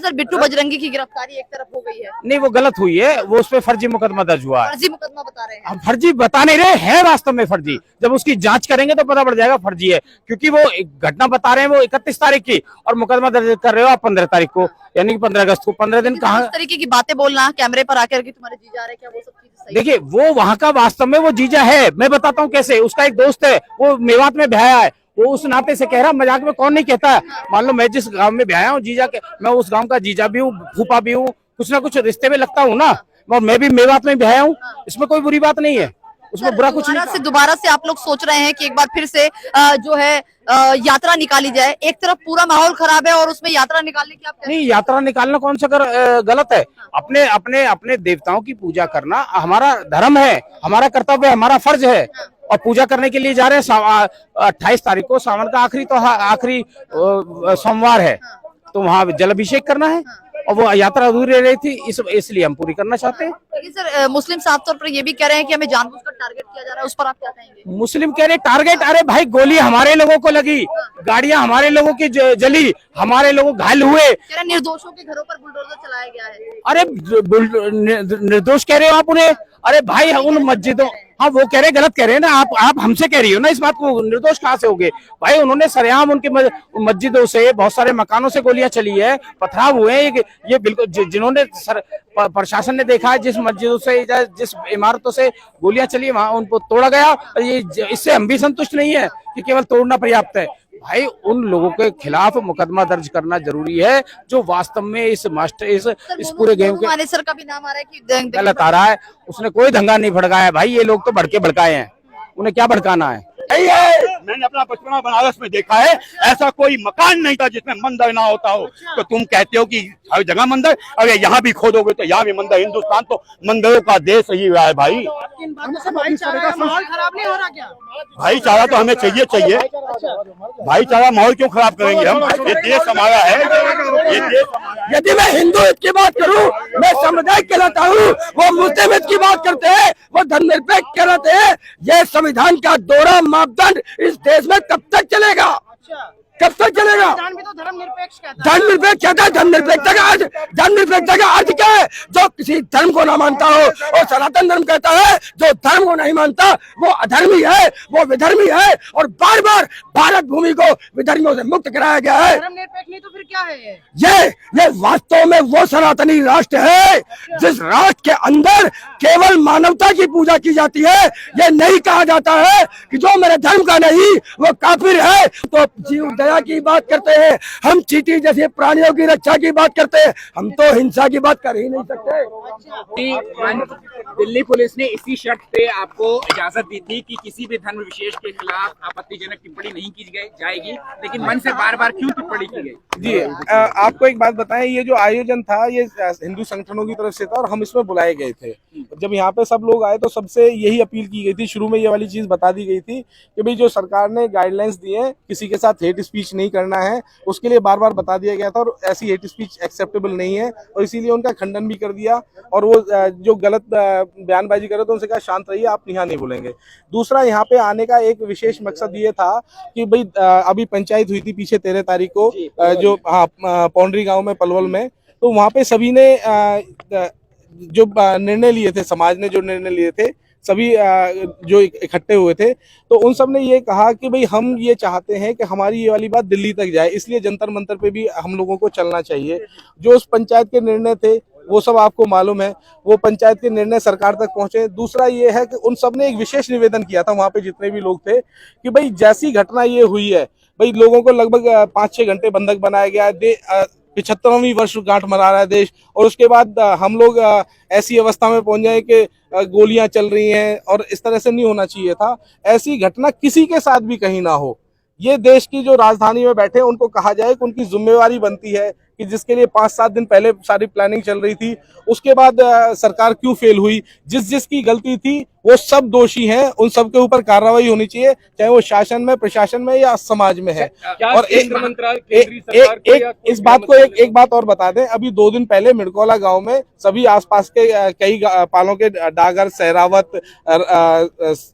Sir Bittu Bajrangi की गिरफ्तारी एक तरफ हो गई है। नहीं, वो गलत हुई है, वो उस पर फर्जी मुकदमा दर्ज हुआ है। फर्जी मुकदमा बता रहे हैं। हम फर्जी बता नहीं रहे हैं, वास्तव में फर्जी। जब उसकी जांच करेंगे तो पता पड़ जाएगा फर्जी है, क्योंकि वो एक घटना बता रहे हैं वो 31 तारीख की, और मुकदमा दर्ज कर रहे हो आप 15 तारीख को, यानी कि 15 अगस्त को। 15 दिन कहाँ। इस तरीके की बातें बोलना कैमरे पर आकर के तुम्हारे जीजा आ रहे, क्या वो सब चीजें सही है? देखिए, वो वहां का वास्तव में वो जीजा है, मैं बताता हूँ कैसे। उसका एक दोस्त है, वो मेवात में ब्याया है, वो उस नाते से कह रहा, मजाक में कौन नहीं कहता है। मान लो मैं जिस गांव में ब्याया हूँ जीजा के, मैं उस गांव का जीजा भी हूँ, फूफा भी हूँ, कुछ ना कुछ रिश्ते में लगता हूँ ना, और मैं भी मेवात में ब्याया हूँ, इसमें कोई बुरी बात नहीं है, उसमें बुरा कुछ नहीं। दोबारा से आप लोग सोच रहे हैं कि एक बार फिर से जो है यात्रा निकाली जाए। एक तरफ पूरा माहौल खराब है और उसमें यात्रा निकालने की आप नहीं, यात्रा निकालना कौन सा गलत है। अपने अपने अपने देवताओं की पूजा करना हमारा धर्म है, हमारा कर्तव्य है, हमारा फर्ज है, और पूजा करने के लिए जा रहे हैं। 28 तारीख को सावन का आखिरी सोमवार है, तो वहाँ जल अभिषेक करना है, और वो यात्रा अधूरी रह रही थी, इसलिए हम पूरी करना चाहते हैं। लेकिन सर मुस्लिम साफ तौर पर ये भी कह रहे हैं कि हमें जानबूझकर टारगेट किया जा रहा है, उस पर आप क्या कहेंगे? मुस्लिम कह रहे टारगेट, अरे भाई गोली हमारे लोगों को लगी, गाड़ियां हमारे लोगों की जली, हमारे लोग घायल हुए। निर्दोषों के घरों पर बुलडोजर चलाया गया है। अरे निर्दोष कह रहे हो आप उन्हें? अरे भाई उन मस्जिदों, हाँ वो कह रहे गलत कह रहे हैं ना, आप हमसे कह रही हो ना इस बात को, निर्दोष कहाँ से होगे भाई? उन्होंने सरेआम उनके मस्जिदों से, बहुत सारे मकानों से गोलियां चली है, पथराव हुए हैं। ये बिल्कुल जिन्होंने प्रशासन ने देखा है, जिस मस्जिदों से, जिस इमारतों से गोलियां चली वहां उनको तोड़ा गया, और ये इससे हम भी संतुष्ट नहीं है कि केवल तोड़ना पर्याप्त है। भाई उन लोगों के खिलाफ मुकदमा दर्ज करना जरूरी है जो वास्तव में इस पूरे गेम के मानेसर का भी नाम आ रहा है कि गलत आ रहा है। उसने कोई दंगा नहीं भड़काया भाई, ये लोग तो भड़काए हैं, उन्हें क्या भड़काना है। मैंने अपना बचपना बनारस में देखा है, ऐसा कोई मकान नहीं था जिसमें मंदिर ना होता हो। तो तुम कहते हो कि हर जगह मंदिर, अगर यहाँ भी खोदोगे तो यहाँ भी मंदिर। हिंदुस्तान तो मंदिरों का देश ही रहा है भाई। माहौल खराब नहीं हो रहा क्या? भाईचारा तो हमें चाहिए। भाईचारा माहौल क्यों खराब करेंगे हम? ये देश हमारा है, ये देश। यदि मैं हिंदू की बात करूं, मैं समुदाय कहलाता हूं, वो मुस्लिम की बात करते हैं, वो धर्मनिरपेक्ष कहलाते हैं। ये संविधान का दोहरा मापदंड इस देश में कब तक चलेगा? कब तक चलेगा? तो धर्मनिरपेक्ष कहता है। धर्मनिरपेक्ष कहता है। धर्मनिरपेक्षता का अर्थ क्या है? जो किसी धर्म को ना मानता हो, और सनातन धर्म कहता है जो धर्म को नहीं मानता वो अधर्मी है, वो विधर्मी है, और बार बार भारत भूमि को विधर्मियों से मुक्त कराया गया है। धर्मनिरपेक्ष नहीं तो फिर क्या है? ये वास्तव में वो सनातनी राष्ट्र है जिस राष्ट्र के अंदर केवल मानवता की पूजा की जाती है। ये नहीं कहा जाता है कि जो मेरे धर्म का नहीं वो काफिर है। तो जीव दया की बात करते हैं, हम चींटी जैसे प्राणियों की रक्षा की बात करते हैं, हम तो हिंसा की बात कर ही नहीं सकते। दिल्ली पुलिस ने इसी शर्त पे आपको इजाजत दी थी कि किसी भी धर्म विशेष के खिलाफ आपत्तिजनक टिप्पणी नहीं की जाएगी, लेकिन मन से बार बार क्यों टिप्पणी की गई? जी, आपको एक बात बताएं, ये जो आयोजन था ये हिंदू संगठनों की तरफ से था, और हम इसमें बुलाए गए थे। जब यहाँ पे सब लोग आए तो सबसे यही अपील की गई थी, शुरू में ये वाली चीज बता दी गई थी कि भाई जो सरकार ने गाइडलाइंस दी है, किसी के साथ हेट स्पीच नहीं करना है, उसके लिए बार बार बता दिया गया था, और ऐसी हेट स्पीच एक्सेप्टेबल नहीं है, और इसीलिए उनका खंडन भी कर दिया। और वो जो गलत बयानबाजी करे तो उनसे कहा शांत रहिए, आप यहाँ नहीं बोलेंगे। दूसरा, यहाँ पे आने का एक विशेष मकसद ये था कि भाई अभी पंचायत हुई थी पीछे 13 तारीख को, जो पौंडरी गांव में, पलवल में, तो वहाँ पे सभी ने जो निर्णय लिए थे, समाज ने जो निर्णय लिए थे, सभी जो इकट्ठे हुए थे, तो उन सब ने ये कहा कि भाई हम ये चाहते हैं कि हमारी ये वाली बात दिल्ली तक जाए, इसलिए जंतर मंतर पे भी हम लोगों को चलना चाहिए। जो उस पंचायत के निर्णय थे वो सब आपको मालूम है, वो पंचायत के निर्णय सरकार तक पहुंचे। दूसरा ये है कि उन सब ने एक विशेष निवेदन किया था वहां पे जितने भी लोग थे कि भाई जैसी घटना ये हुई है, भाई लोगों को लगभग 5-6 घंटे बंधक बनाया गया है, 75वीं वर्षगांठ मना रहा है देश, और उसके बाद हम लोग ऐसी अवस्था में पहुंच जाए कि गोलियां चल रही हैं, और इस तरह से नहीं होना चाहिए था। ऐसी घटना किसी के साथ भी कहीं ना हो। ये देश की जो राजधानी में बैठे उनको कहा जाए कि उनकी जिम्मेवारी बनती है कि जिसके लिए 5-7 दिन पहले सारी प्लानिंग चल रही थी, उसके बाद सरकार क्यों फेल हुई। जिसकी गलती थी वो सब दोषी हैं, उन सब के ऊपर कार्रवाई होनी चाहिए, चाहे वो शासन में, प्रशासन में या समाज में है। और इस बात को एक बात और बता दें, अभी 2 दिन पहले मिड़कोला गांव में सभी आसपास के कई पालों के डागर, सहरावत,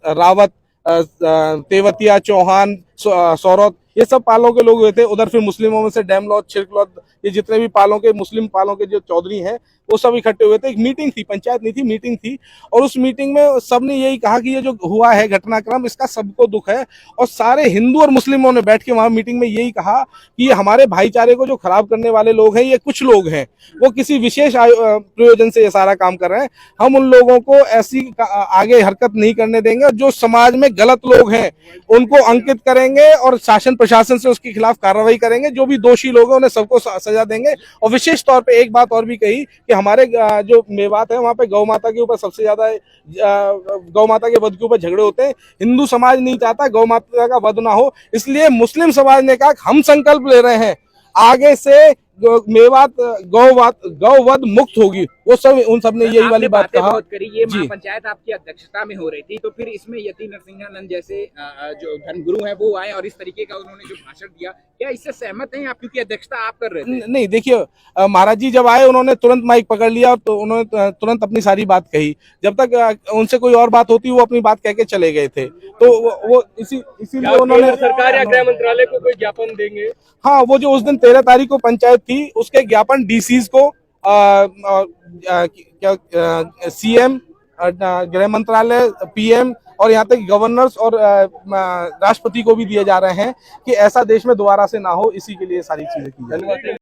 रावत, तेवतिया, चौहान, सौरत, ये सब पालों के लोग हुए थे। उधर फिर मुस्लिमों में से डैमलौद, छिरकलौद, ये जितने भी पालों के मुस्लिम पालों के जो चौधरी हैं वो सब इकट्ठे हुए थे। एक मीटिंग थी, पंचायत नहीं थी, मीटिंग थी, और उस मीटिंग में सबने यही कहा कि ये जो हुआ है घटनाक्रम, इसका सबको दुख है। और सारे हिंदू और मुस्लिमों ने बैठ के वहां मीटिंग में यही कहा कि ये हमारे भाईचारे को जो खराब करने वाले लोग हैं, ये कुछ लोग हैं, वो किसी विशेष प्रयोजन से ये सारा काम कर रहे हैं। हम उन लोगों को ऐसी आगे हरकत नहीं करने देंगे, और जो समाज में गलत लोग हैं उनको अंकित करेंगे और शासन प्रशासन से उसके खिलाफ कार्रवाई करेंगे। जो भी दोषी लोग हैं उन्हें सबको सजा देंगे। और विशेष तौर पे एक बात और भी कही कि हमारे जो मेवात है वहां पे गौ माता के ऊपर सबसे ज्यादा गौ माता के वध के ऊपर झगड़े होते हैं। हिंदू समाज नहीं चाहता गौ माता का वध ना हो, इसलिए मुस्लिम समाज ने कहा हम संकल्प ले रहे हैं आगे से मेवात गौवध मुक्त होगी। वो सब उन सब ने यही वाली बात कहा। बहुत करी, ये महापंचायत आपकी अध्यक्षता में हो रही थी, तो फिर इसमें यति नरसिंहानंद जैसे जो धर्मगुरु हैं वो आए और इस तरीके का उन्होंने जो भाषण दिया, क्या इससे सहमत हैं आप? क्योंकि अध्यक्षता आप कर रहे थे। नहीं, देखिए महाराज जी जब आए उन्होंने तुरंत माइक पकड़ लिया, तो उन्होंने तुरंत अपनी सारी बात कही। जब तक उनसे कोई और बात होती वो अपनी बात कह के चले गए थे। तो वो इसीलिए उन्होंने सरकार या गृह मंत्रालय को कोई ज्ञापन देंगे? हाँ, वो जो उस दिन 13 तारीख को पंचायत थी उसके ज्ञापन डीसीज को सीएम, गृह मंत्रालय, पीएम और यहाँ तक गवर्नर्स और राष्ट्रपति को भी दिए जा रहे हैं कि ऐसा देश में दोबारा से ना हो। इसी के लिए सारी चीजें की जा रही हैं।